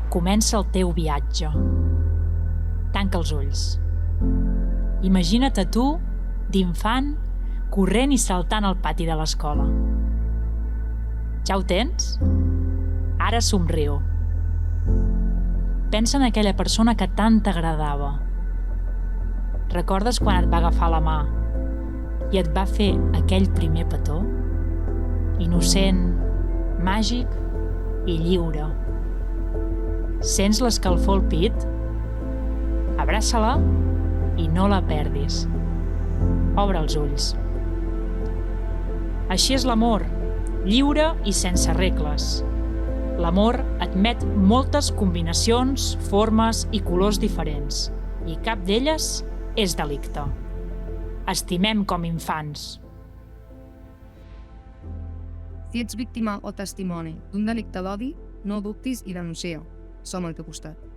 Comença el teu viatge. Tanca els ulls. Imagina't a tu, d'infant, corrent i saltant al pati de l'escola. Ja ho tens? Ara somriu. Pensa en aquella persona que tant t'agradava. Recordes quan et va agafar la mà i et va fer aquell primer petó? Innocent, màgic i lliure. Sents l'escalfor al pit? Abraça-la i no la perdis. Obre els ulls. Així és l'amor, lliure i sense regles. L'amor admet moltes combinacions, formes i colors diferents, i cap d'elles és delicte. Estimem com infants. Si ets víctima o testimoni d'un delicte d'odi, no dubtis i denuncia. Som al teu costat.